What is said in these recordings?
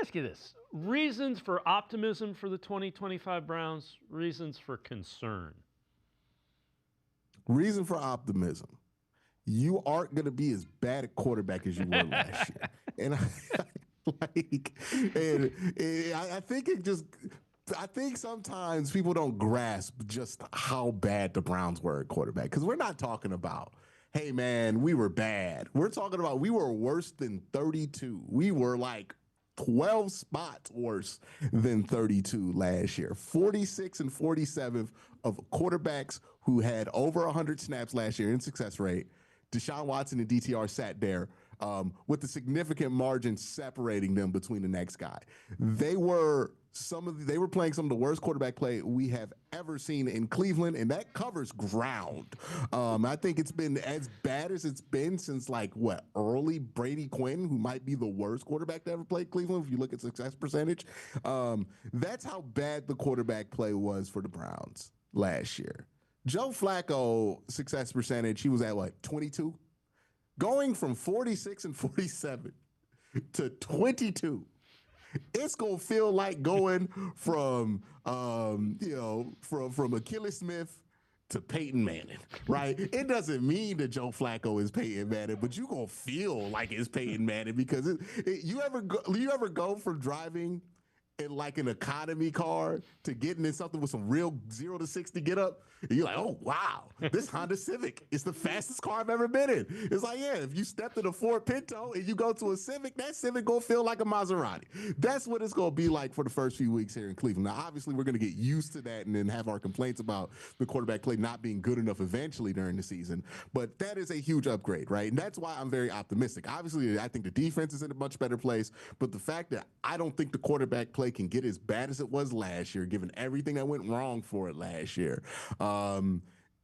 ask you this. Reasons for optimism for the 2025 Browns, reasons for concern. Reason for optimism. You aren't going to be as bad at quarterback as you were last year. And I think I think sometimes people don't grasp just how bad the Browns were at quarterback, because we're not talking about, hey, man, we were bad. We're talking about we were worse than 32. We were like 12 spots worse than 32 last year. 46 and 47 of quarterbacks who had over 100 snaps last year in success rate. Deshaun Watson and DTR sat there with a significant margin separating them between the next guy. They were playing some of the worst quarterback play we have ever seen in Cleveland, and that covers ground. I think it's been as bad as it's been since early Brady Quinn, who might be the worst quarterback to ever play Cleveland if you look at success percentage. That's how bad the quarterback play was for the Browns last year. Joe Flacco success percentage, he was at 22? Going from 46 and 47 to 22. It's gonna feel like going from from Achilles Smith to Peyton Manning, right? It doesn't mean that Joe Flacco is Peyton Manning, but you gonna feel like it's Peyton Manning, because you ever go from driving in like an economy car to getting in something with some real 0 to 60 get up, and you're like, oh wow, this Honda Civic is the fastest car I've ever been in. It's like, yeah, if you step in a Ford Pinto and you go to a Civic, that Civic gonna feel like a Maserati. That's what it's gonna be like for the first few weeks here in Cleveland. Now, obviously, we're gonna get used to that and then have our complaints about the quarterback play not being good enough eventually during the season. But that is a huge upgrade, right? And that's why I'm very optimistic. Obviously, I think the defense is in a much better place, but the fact that I don't think the quarterback play can get as bad as it was last year, given everything that went wrong for it last year,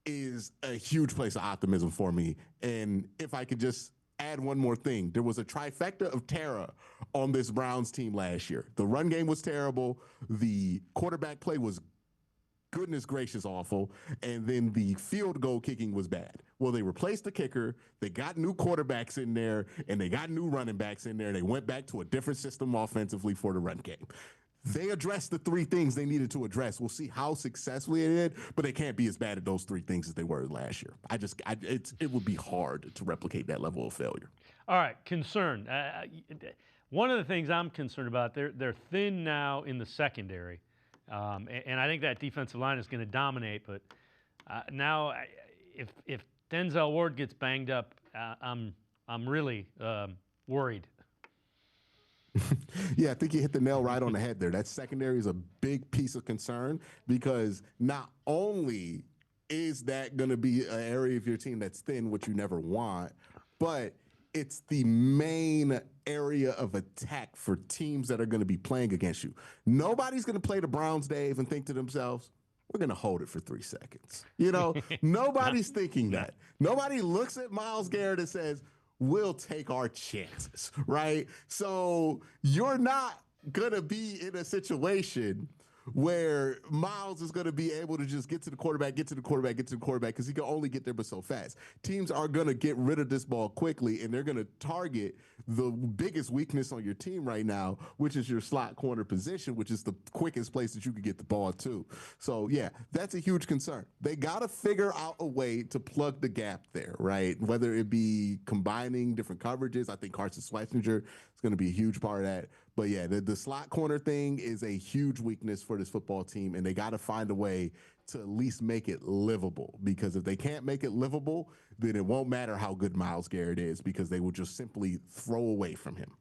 is a huge place of optimism for me. And if I could just add one more thing, there was a trifecta of terror on this Browns team last year. The run game was terrible. The quarterback play was goodness gracious awful. And then the field goal kicking was bad. Well, they replaced the kicker. They got new quarterbacks in there, and they got new running backs in there. They went back to a different system offensively for the run game. They addressed the three things they needed to address. We'll see how successfully it did, but they can't be as bad at those three things as they were last year. It would be hard to replicate that level of failure. All right, concern. One of the things I'm concerned about, they're thin now in the secondary, and I think that defensive line is going to dominate. But now, if Denzel Ward gets banged up, I'm really worried. Yeah, I think you hit the nail right on the head there. That secondary is a big piece of concern, because not only is that going to be an area of your team that's thin, which you never want, but it's the main area of attack for teams that are going to be playing against you. Nobody's going to play the Browns, Dave, and think to themselves, we're going to hold it for 3 seconds. Nobody's thinking that. Nobody looks at Myles Garrett and says, we'll take our chances, right? So you're not going to be in a situation where Myles is going to be able to just get to the quarterback, because he can only get there but so fast. Teams are going to get rid of this ball quickly, and they're going to target the biggest weakness on your team right now, which is your slot corner position, which is the quickest place that you can get the ball to. So, yeah, that's a huge concern. They got to figure out a way to plug the gap there, right? Whether it be combining different coverages. I think Carson Schwarzenegger is going to be a huge part of that. But, yeah, the slot corner thing is a huge weakness for this football team, and they got to find a way to at least make it livable, because if they can't make it livable, then it won't matter how good Myles Garrett is, because they will just simply throw away from him.